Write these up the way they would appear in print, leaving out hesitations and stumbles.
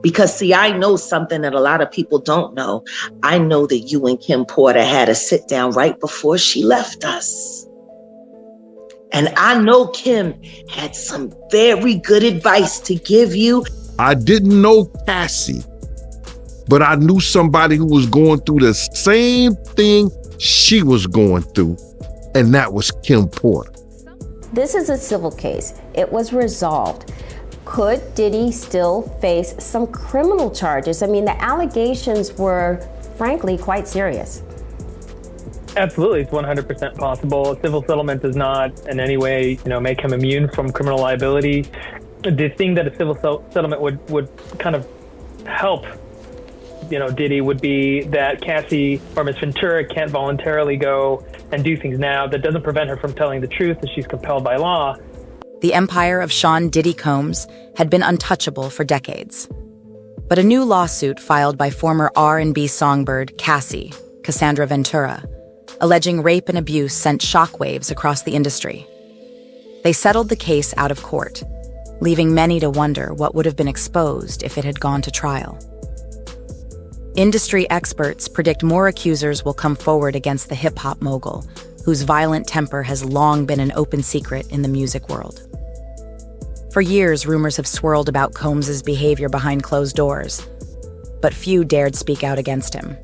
Because see, I know something that a lot of people don't know. I know that you and Kim Porter had a sit down right before she left us. And I know Kim had some very good advice to give you. I didn't know Cassie, but I knew somebody who was going through the same thing she was going through, and that was Kim Porter. This is a civil case. It was resolved. Could Diddy still face some criminal charges? I mean, the allegations were, frankly, quite serious. Absolutely, it's 100% possible. A civil settlement does not in any way, make him immune from criminal liability. The thing that a civil settlement would kind of help, Diddy would be that Cassie or Ms. Ventura can't voluntarily go and do things now. That doesn't prevent her from telling the truth if she's compelled by law. The empire of Shawn Diddy Combs had been untouchable for decades. But a new lawsuit filed by former R&B songbird Cassie, Cassandra Ventura, alleging rape and abuse sent shockwaves across the industry. They settled the case out of court, leaving many to wonder what would have been exposed if it had gone to trial. Industry experts predict more accusers will come forward against the hip-hop mogul, whose violent temper has long been an open secret in the music world. For years, rumors have swirled about Combs' behavior behind closed doors, but few dared speak out against him.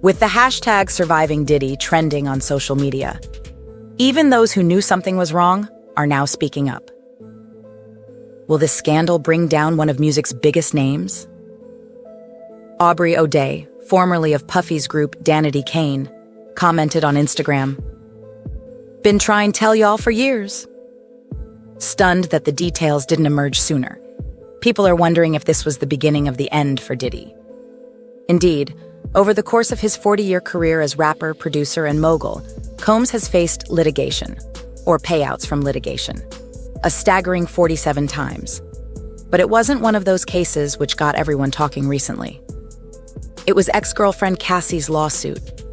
With the hashtag #SurvivingDiddy trending on social media, even those who knew something was wrong are now speaking up. Will this scandal bring down one of music's biggest names? Aubrey O'Day, formerly of Puffy's group Danity Kane, commented on Instagram, "Been trying to tell y'all for years." Stunned that the details didn't emerge sooner, people are wondering if this was the beginning of the end for Diddy. Indeed, over the course of his 40-year career as rapper, producer, and mogul, Combs has faced litigation, or payouts from litigation, a staggering 47 times. But it wasn't one of those cases which got everyone talking recently. It was ex-girlfriend Cassie's lawsuit.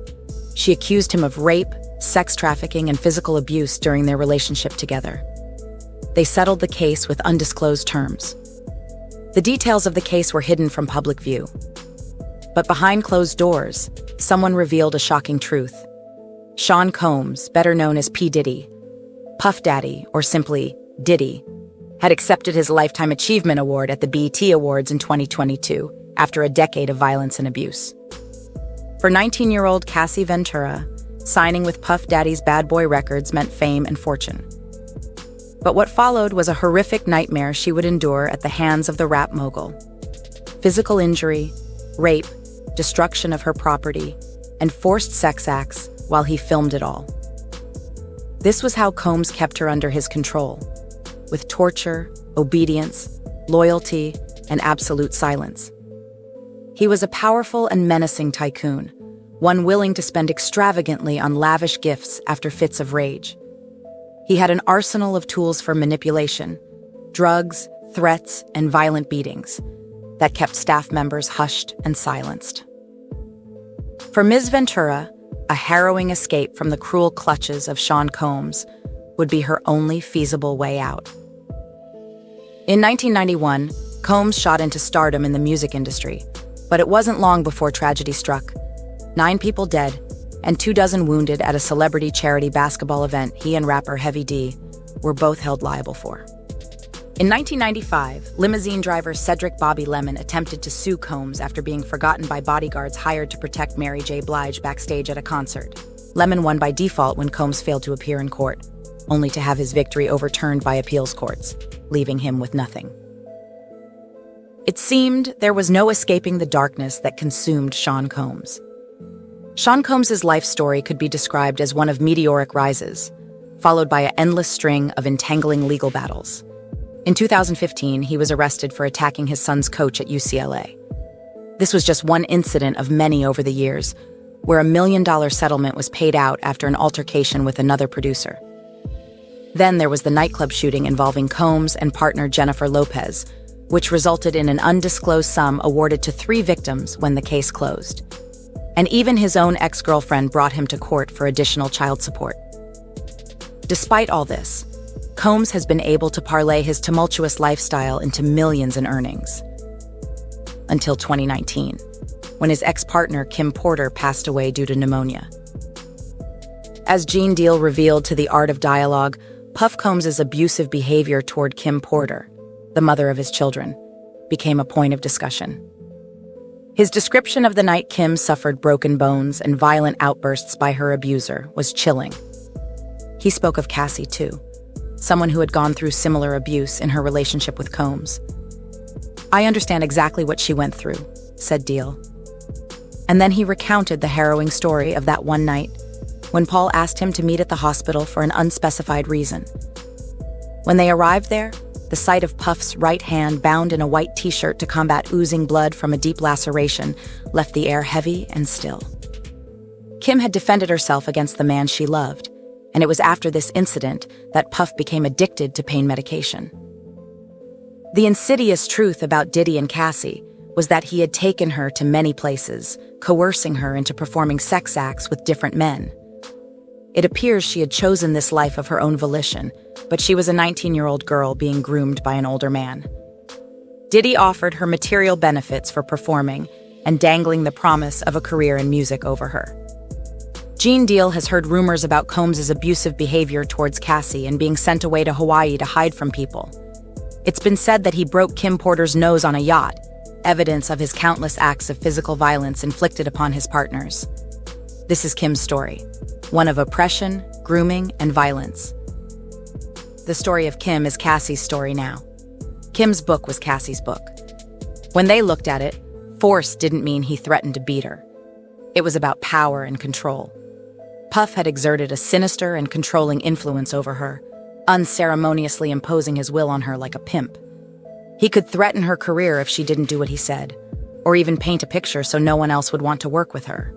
She accused him of rape, sex trafficking, and physical abuse during their relationship together. They settled the case with undisclosed terms. The details of the case were hidden from public view. But behind closed doors, someone revealed a shocking truth. Shawn Combs, better known as P. Diddy, Puff Daddy, or simply Diddy, had accepted his Lifetime Achievement Award at the BET Awards in 2022 after a decade of violence and abuse. For 19-year-old Cassie Ventura, signing with Puff Daddy's Bad Boy Records meant fame and fortune. But what followed was a horrific nightmare she would endure at the hands of the rap mogul. Physical injury, rape, destruction of her property, and forced sex acts while he filmed it all. This was how Combs kept her under his control, with torture, obedience, loyalty, and absolute silence. He was a powerful and menacing tycoon, one willing to spend extravagantly on lavish gifts after fits of rage. He had an arsenal of tools for manipulation, drugs, threats, and violent beatings that kept staff members hushed and silenced. For Ms. Ventura, a harrowing escape from the cruel clutches of Shawn Combs would be her only feasible way out. In 1991, Combs shot into stardom in the music industry, but it wasn't long before tragedy struck. 9 people dead and 24 wounded at a celebrity charity basketball event he and rapper Heavy D were both held liable for. In 1995, limousine driver Cedric Bobby Lemon attempted to sue Combs after being forgotten by bodyguards hired to protect Mary J. Blige backstage at a concert. Lemon won by default when Combs failed to appear in court, only to have his victory overturned by appeals courts, leaving him with nothing. It seemed there was no escaping the darkness that consumed Shawn Combs. Shawn Combs' life story could be described as one of meteoric rises, followed by an endless string of entangling legal battles. In 2015, he was arrested for attacking his son's coach at UCLA. This was just one incident of many over the years, where $1 million settlement was paid out after an altercation with another producer. Then there was the nightclub shooting involving Combs and partner Jennifer Lopez, which resulted in an undisclosed sum awarded to 3 victims when the case closed. And even his own ex-girlfriend brought him to court for additional child support. Despite all this, Combs has been able to parlay his tumultuous lifestyle into millions in earnings. Until 2019, when his ex-partner Kim Porter passed away due to pneumonia. As Gene Deal revealed to The Art of Dialogue, Puff Combs' abusive behavior toward Kim Porter, the mother of his children, became a point of discussion. His description of the night Kim suffered broken bones and violent outbursts by her abuser was chilling. He spoke of Cassie, too, someone who had gone through similar abuse in her relationship with Combs. "I understand exactly what she went through," said Deal. And then he recounted the harrowing story of that one night when Paul asked him to meet at the hospital for an unspecified reason. When they arrived there, the sight of Puff's right hand bound in a white t-shirt to combat oozing blood from a deep laceration left the air heavy and still. Kim had defended herself against the man she loved, and it was after this incident that Puff became addicted to pain medication. The insidious truth about Diddy and Cassie was that he had taken her to many places, coercing her into performing sex acts with different men. It appears she had chosen this life of her own volition, but she was a 19-year-old girl being groomed by an older man. Diddy offered her material benefits for performing and dangling the promise of a career in music over her. Gene Deal has heard rumors about Combs' abusive behavior towards Cassie and being sent away to Hawaii to hide from people. It's been said that he broke Kim Porter's nose on a yacht, evidence of his countless acts of physical violence inflicted upon his partners. This is Kim's story, one of oppression, grooming, and violence. The story of Kim is Cassie's story now. Kim's book was Cassie's book. When they looked at it, force didn't mean he threatened to beat her. It was about power and control. Puff had exerted a sinister and controlling influence over her, unceremoniously imposing his will on her like a pimp. He could threaten her career if she didn't do what he said, or even paint a picture so no one else would want to work with her.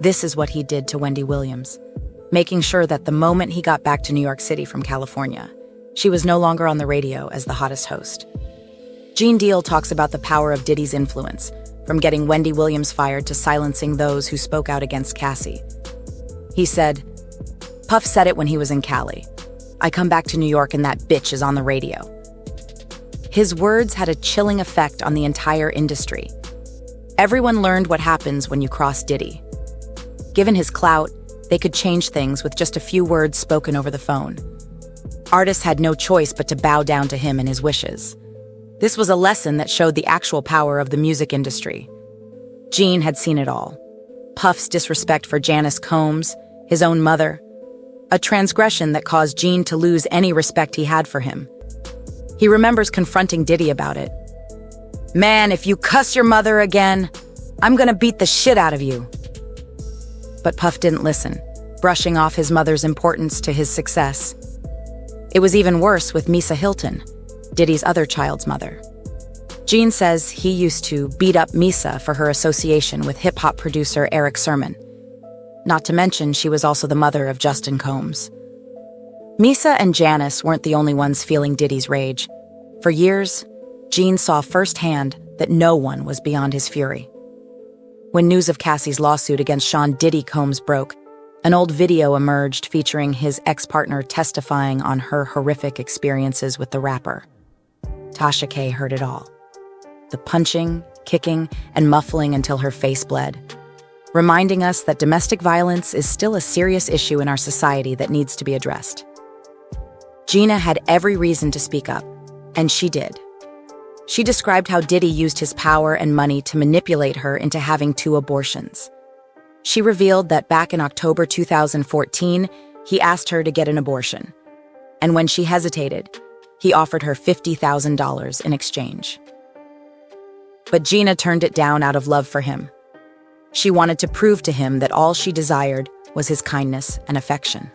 This is what he did to Wendy Williams, making sure that the moment he got back to New York City from California, she was no longer on the radio as the hottest host. Gene Deal talks about the power of Diddy's influence, from getting Wendy Williams fired to silencing those who spoke out against Cassie. He said, "Puff said it when he was in Cali. I come back to New York and that bitch is on the radio." His words had a chilling effect on the entire industry. Everyone learned what happens when you cross Diddy. Given his clout, they could change things with just a few words spoken over the phone. Artists had no choice but to bow down to him and his wishes. This was a lesson that showed the actual power of the music industry. Gene had seen it all. Puff's disrespect for Janice Combs, his own mother, a transgression that caused Gene to lose any respect he had for him. He remembers confronting Diddy about it. "Man, if you cuss your mother again, I'm gonna beat the shit out of you." But Puff didn't listen, brushing off his mother's importance to his success. It was even worse with Misa Hilton, Diddy's other child's mother. Gene says he used to beat up Misa for her association with hip-hop producer Eric Sermon. Not to mention, she was also the mother of Justin Combs. Misa and Janice weren't the only ones feeling Diddy's rage. For years, Gene saw firsthand that no one was beyond his fury. When news of Cassie's lawsuit against Shawn Diddy Combs broke, an old video emerged featuring his ex-partner testifying on her horrific experiences with the rapper. Tasha K heard it all. The punching, kicking, and muffling until her face bled, reminding us that domestic violence is still a serious issue in our society that needs to be addressed. Gina had every reason to speak up, and she did. She described how Diddy used his power and money to manipulate her into having 2 abortions. She revealed that back in October 2014, he asked her to get an abortion. And when she hesitated, he offered her $50,000 in exchange. But Gina turned it down out of love for him. She wanted to prove to him that all she desired was his kindness and affection.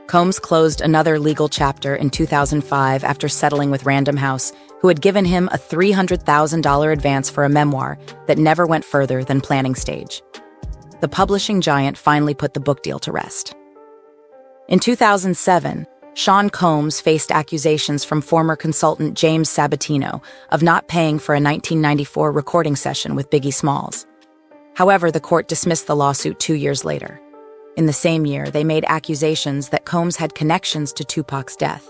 Combs closed another legal chapter in 2005 after settling with Random House, who had given him a $300,000 advance for a memoir that never went further than planning stage. The publishing giant finally put the book deal to rest. In 2007, Shawn Combs faced accusations from former consultant James Sabatino of not paying for a 1994 recording session with Biggie Smalls. However, the court dismissed the lawsuit 2 years later. In the same year, they made accusations that Combs had connections to Tupac's death,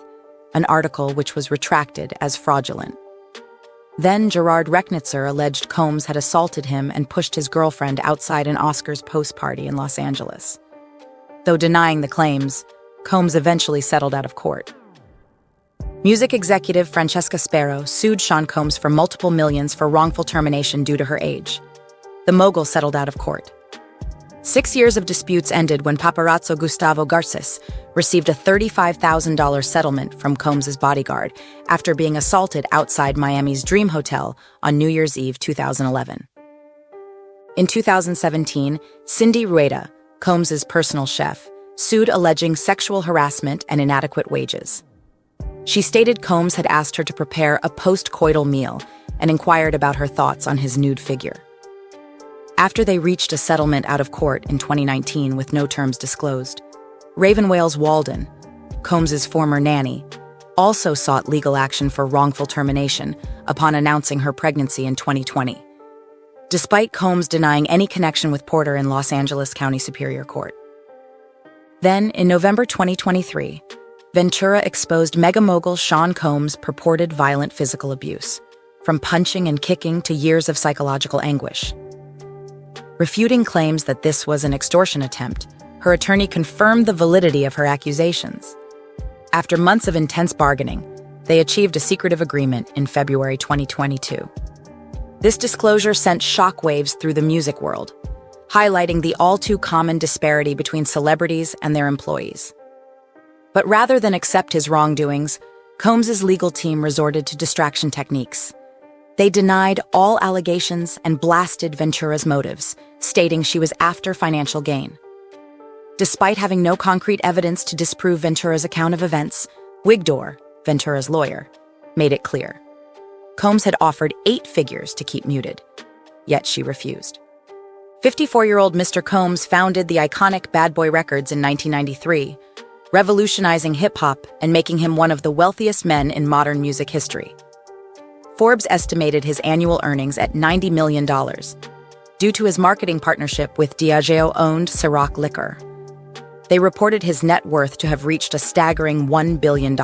an article which was retracted as fraudulent. Then Gerard Recknitzer alleged Combs had assaulted him and pushed his girlfriend outside an Oscars post party in Los Angeles. Though denying the claims, Combs eventually settled out of court. Music executive Francesca Sparrow sued Shawn Combs for multiple millions for wrongful termination due to her age. The mogul settled out of court. 6 years of disputes ended when paparazzo Gustavo Garces received a $35,000 settlement from Combs' bodyguard after being assaulted outside Miami's Dream Hotel on New Year's Eve 2011. In 2017, Cindy Rueda, Combs' personal chef, sued alleging sexual harassment and inadequate wages. She stated Combs had asked her to prepare a post-coital meal and inquired about her thoughts on his nude figure. After they reached a settlement out of court in 2019 with no terms disclosed, Raven Wales Walden, Combs' former nanny, also sought legal action for wrongful termination upon announcing her pregnancy in 2020, despite Combs denying any connection with Porter in Los Angeles County Superior Court. Then, in November 2023, Ventura exposed mega mogul Shawn Combs' purported violent physical abuse, from punching and kicking to years of psychological anguish. Refuting claims that this was an extortion attempt, her attorney confirmed the validity of her accusations. After months of intense bargaining, they achieved a secretive agreement in February 2022. This disclosure sent shockwaves through the music world, highlighting the all-too-common disparity between celebrities and their employees. But rather than accept his wrongdoings, Combs' legal team resorted to distraction techniques. They denied all allegations and blasted Ventura's motives, stating she was after financial gain. Despite having no concrete evidence to disprove Ventura's account of events, Wigdor, Ventura's lawyer, made it clear. Combs had offered 8 figures to keep muted, yet she refused. 54-year-old Mr. Combs founded the iconic Bad Boy Records in 1993, revolutionizing hip-hop and making him one of the wealthiest men in modern music history. Forbes estimated his annual earnings at $90 million, due to his marketing partnership with Diageo-owned Ciroc Liquor. They reported his net worth to have reached a staggering $1 billion.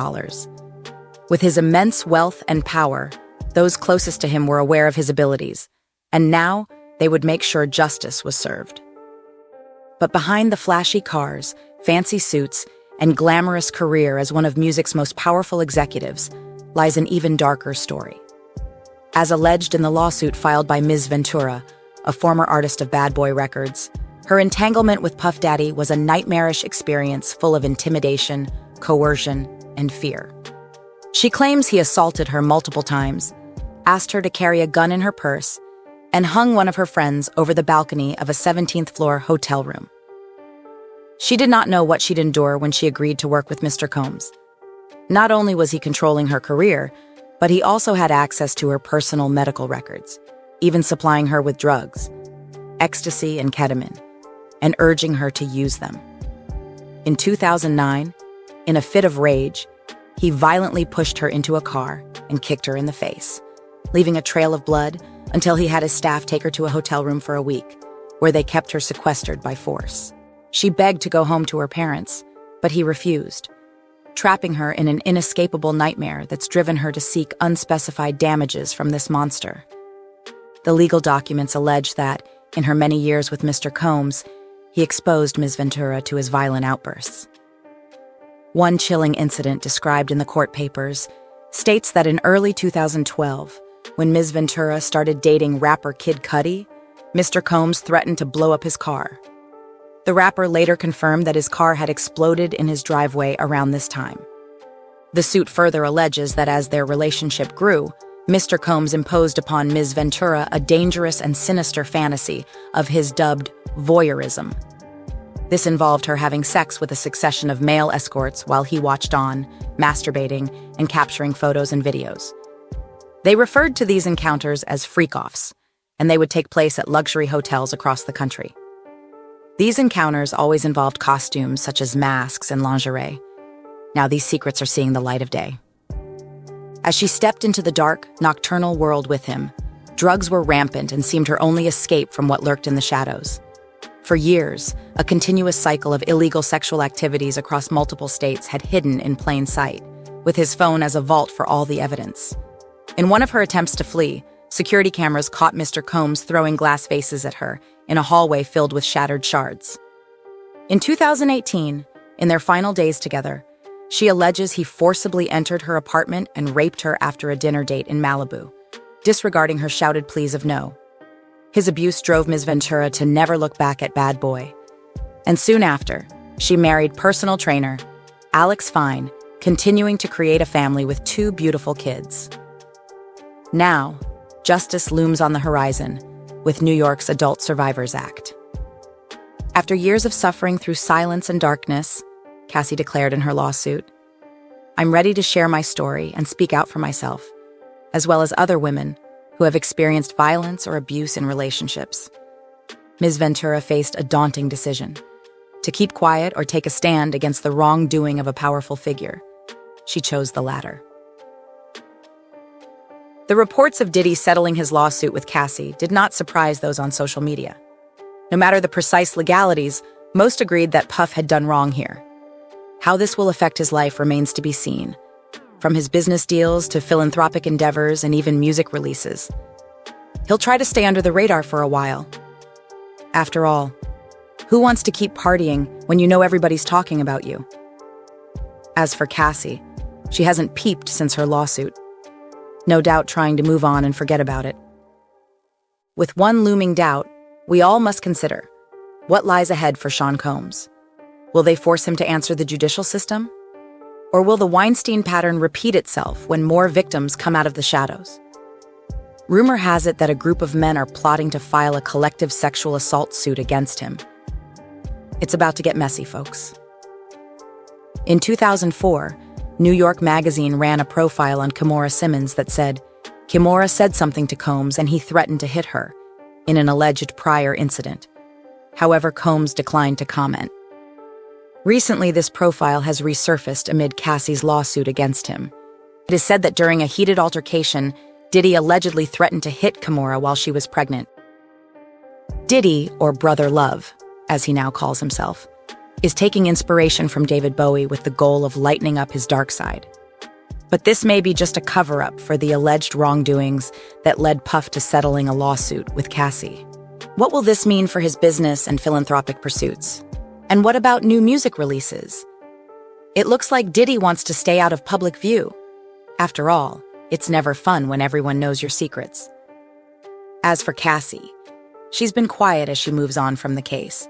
With his immense wealth and power, those closest to him were aware of his abilities, and now they would make sure justice was served. But behind the flashy cars, fancy suits, and glamorous career as one of music's most powerful executives lies an even darker story. As alleged in the lawsuit filed by Ms. Ventura, a former artist of Bad Boy Records, her entanglement with Puff Daddy was a nightmarish experience full of intimidation, coercion, and fear. She claims he assaulted her multiple times, asked her to carry a gun in her purse, and hung one of her friends over the balcony of a 17th-floor hotel room. She did not know what she'd endure when she agreed to work with Mr. Combs. Not only was he controlling her career, but he also had access to her personal medical records, even supplying her with drugs, ecstasy and ketamine, and urging her to use them. In 2009, in a fit of rage, he violently pushed her into a car and kicked her in the face, leaving a trail of blood until he had his staff take her to a hotel room for a week, where they kept her sequestered by force. She begged to go home to her parents, but he refused, trapping her in an inescapable nightmare that's driven her to seek unspecified damages from this monster. The legal documents allege that, in her many years with Mr. Combs, he exposed Ms. Ventura to his violent outbursts. One chilling incident described in the court papers states that in early 2012, when Ms. Ventura started dating rapper Kid Cudi, Mr. Combs threatened to blow up his car. The rapper later confirmed that his car had exploded in his driveway around this time. The suit further alleges that as their relationship grew, Mr. Combs imposed upon Ms. Ventura a dangerous and sinister fantasy of his dubbed voyeurism. This involved her having sex with a succession of male escorts while he watched on, masturbating, and capturing photos and videos. They referred to these encounters as freak-offs, and they would take place at luxury hotels across the country. These encounters always involved costumes such as masks and lingerie. Now these secrets are seeing the light of day. As she stepped into the dark, nocturnal world with him, drugs were rampant and seemed her only escape from what lurked in the shadows. For years, a continuous cycle of illegal sexual activities across multiple states had hidden in plain sight, with his phone as a vault for all the evidence. In one of her attempts to flee, security cameras caught Mr. Combs throwing glass vases at her in a hallway filled with shattered shards. In 2018, in their final days together, she alleges he forcibly entered her apartment and raped her after a dinner date in Malibu, disregarding her shouted pleas of no. His abuse drove Ms. Ventura to never look back at Bad Boy. And soon after, she married personal trainer Alex Fine, continuing to create a family with 2 beautiful kids. Now, justice looms on the horizon with New York's Adult Survivors Act. After years of suffering through silence and darkness, Cassie declared in her lawsuit, "I'm ready to share my story and speak out for myself, as well as other women who have experienced violence or abuse in relationships." Ms. Ventura faced a daunting decision: to keep quiet or take a stand against the wrongdoing of a powerful figure. She chose the latter. The reports of Diddy settling his lawsuit with Cassie did not surprise those on social media. No matter the precise legalities, most agreed that Puff had done wrong here. How this will affect his life remains to be seen, from his business deals to philanthropic endeavors and even music releases. He'll try to stay under the radar for a while. After all, who wants to keep partying when you know everybody's talking about you? As for Cassie, she hasn't peeped since her lawsuit, no doubt trying to move on and forget about it. With one looming doubt, we all must consider: what lies ahead for Shawn Combs? Will they force him to answer the judicial system? Or will the Weinstein pattern repeat itself when more victims come out of the shadows? Rumor has it that a group of men are plotting to file a collective sexual assault suit against him. It's about to get messy, folks. In 2004, New York Magazine ran a profile on Kimora Simmons that said, Kimora said something to Combs and he threatened to hit her in an alleged prior incident. However, Combs declined to comment. Recently, this profile has resurfaced amid Cassie's lawsuit against him. It is said that during a heated altercation, Diddy allegedly threatened to hit Kimora while she was pregnant. Diddy, or Brother Love, as he now calls himself, is taking inspiration from David Bowie with the goal of lightening up his dark side. But this may be just a cover-up for the alleged wrongdoings that led Puff to settling a lawsuit with Cassie. What will this mean for his business and philanthropic pursuits? And what about new music releases? It looks like Diddy wants to stay out of public view. After all, it's never fun when everyone knows your secrets. As for Cassie, she's been quiet as she moves on from the case.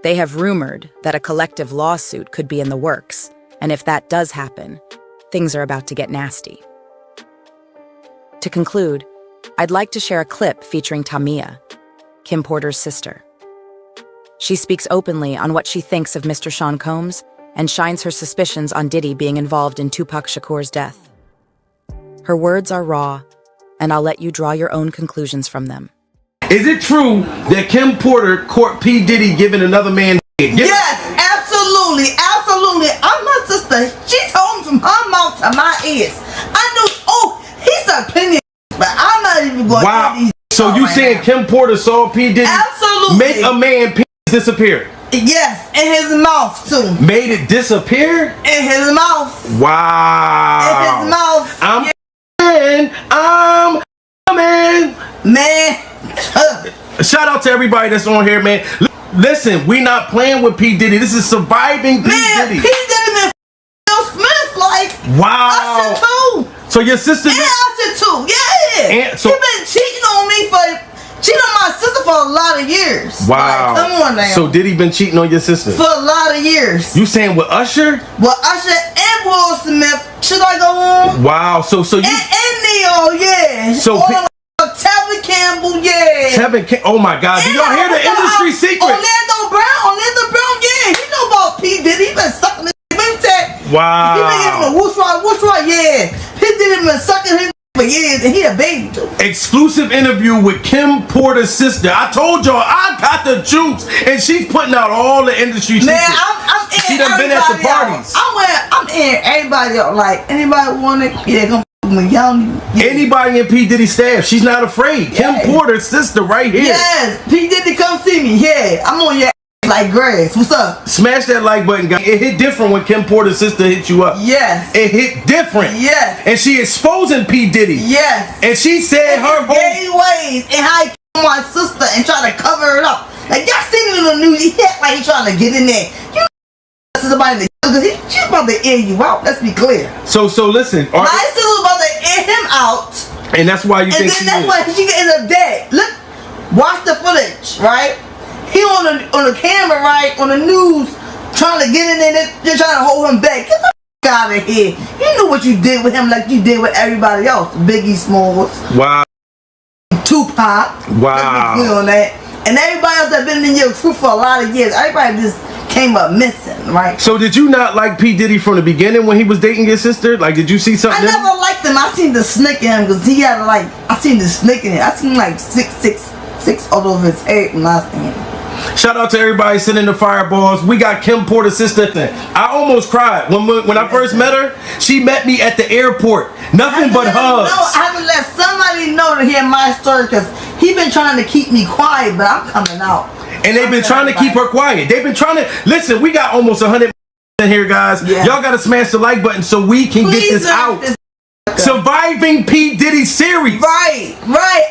They have rumored that a collective lawsuit could be in the works, and if that does happen, things are about to get nasty. To conclude, I'd like to share a clip featuring Tamia, Kim Porter's sister. She speaks openly on what she thinks of Mr. Shawn Combs and shines her suspicions on Diddy being involved in Tupac Shakur's death. Her words are raw, and I'll let you draw your own conclusions from them. Is it true that Kim Porter caught P. Diddy giving another man head? Yes, absolutely, absolutely. I'm my sister. She told me from her mouth to my ears. I knew, he's a plenty, but I'm not even going to these. So you saying Kim Porter saw P. Diddy make a man penis disappear? Yes, in his mouth too. Made it disappear? In his mouth. Wow. In his mouth. I'm coming. Man. Shout out to everybody that's on here, man. Listen, we not playing with P. Diddy. This is surviving P. Diddy. P. Diddy been Will Smith like wow. Usher too. So your sister and Usher too. Yeah. And so he been cheating on my sister for a lot of years. Wow. Like, come on now. So Diddy been cheating on your sister for a lot of years. You saying with Usher? With Usher and Will Smith. Should I go on? Wow. So you and Neo, yeah. So Tevin Campbell, yeah. Oh my God! Did y'all hear the industry secret? Orlando Brown, yeah. He know about P. Diddy. He been sucking his wow. He been giving him a whoosh right, yeah. P. Diddy been sucking him for years, and he a baby too. Exclusive interview with Kim Porter's sister. I told y'all I got the juice, and she's putting out all the industry secrets. Man, I'm in. She done been at the parties. I'm in everybody else. Like anybody want it, yeah, come me. Young. Anybody in P. Diddy staff, she's not afraid. Kim Porter's sister right here. Yes, P. Diddy, come see me. Yeah, I'm on your ass like grass. What's up? Smash that like button, guys. It hit different when Kim Porter's sister hit you up. Yes. It hit different. Yes. And she exposing P. Diddy. Yes. And she said her whole gay ways and how he killed my sister and try to cover it up. Like y'all seen it on the news. He act like he trying to get in there. You somebody that she's about to air you out. Let's be clear. So listen. My sister was about to air him out. And that's why you think she that's why she ended up dead. Look, watch the footage, right? He on the camera, right, on the news, trying to get in there. They're trying to hold him back. Get the f out of here. You knew what you did with him like you did with everybody else. Biggie Smalls. Wow. Tupac. Wow. Let's be clear on that. And everybody else that been in your crew for a lot of years. Everybody just came up missing, right? So did you not like P. Diddy from the beginning when he was dating your sister? Like, did you see something? I never liked him. I seen the snake in him because he had I seen the snake in him. I seen like six all over his head when I seen him. Shout out to everybody sending the fireballs. We got Kim Porter's sister. I almost cried when I first met her. She met me at the airport. Nothing but hugs. I have to let somebody know to hear my story because he been trying to keep me quiet, but I'm coming out. And they've been trying to keep her quiet. They've been trying to listen. We got almost 100 in here, guys. Yeah. Y'all gotta smash the like button so we can get this out. Surviving P. Diddy series. Right.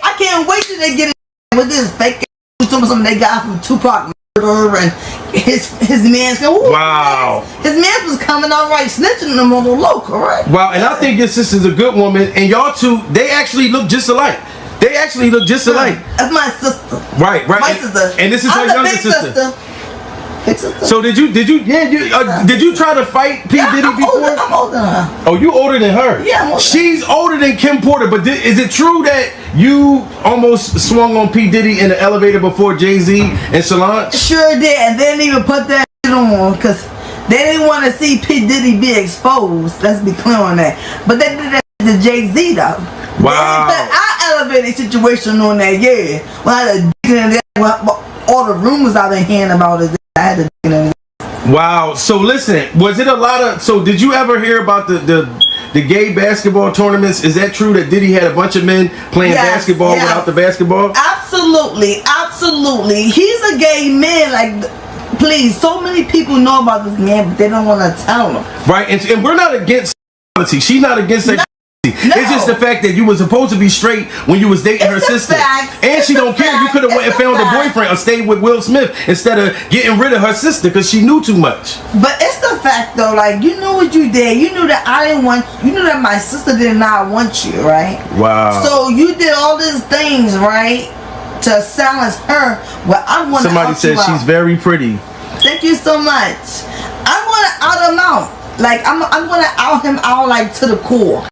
I can't wait till they get it with this fake. Something they got from Tupac murder and his man's going. Wow. His man was coming out right, snitching them on the local, right? Wow, and I think your sister's a good woman, and y'all two, they actually look just alike. That's my sister. Right. My sister. And this is her younger sister. Big sister. So did you try to fight P. Diddy before? I'm older than her. Oh, you older than her? Yeah, I'm older. She's older than Kim Porter, but is it true that you almost swung on P. Diddy in the elevator before Jay-Z and Solange? Sure did, and they didn't even put that shit on because they didn't want to see P. Diddy be exposed. Let's be clear on that. But they did that to Jay-Z though. Wow. They put our elevator situation on that, yeah. Well, I had to dig in there. All the rumors I've been hearing about is I had to dig in there. Wow. So listen, was it a lot of? So did you ever hear about the gay basketball tournaments? Is that true that Diddy had a bunch of men playing basketball without the basketball? Absolutely. He's a gay man. Like, please, so many people know about this man, but they don't want to tell them. Right, and we're not against sexuality. She's not against sexuality. No. It's just the fact that you were supposed to be straight when you was dating her sister. And she don't care. You could have went and found a boyfriend or stayed with Will Smith instead of getting rid of her sister because she knew too much. But it's the fact though, like, you knew what you did. You knew that I didn't want, you knew that my sister did not want you, right? Wow. So you did all these things, right, to silence her. Well, I want to. Somebody said she's very pretty. Thank you so much. I'm gonna out him out. Like I'm gonna out him out like to the core.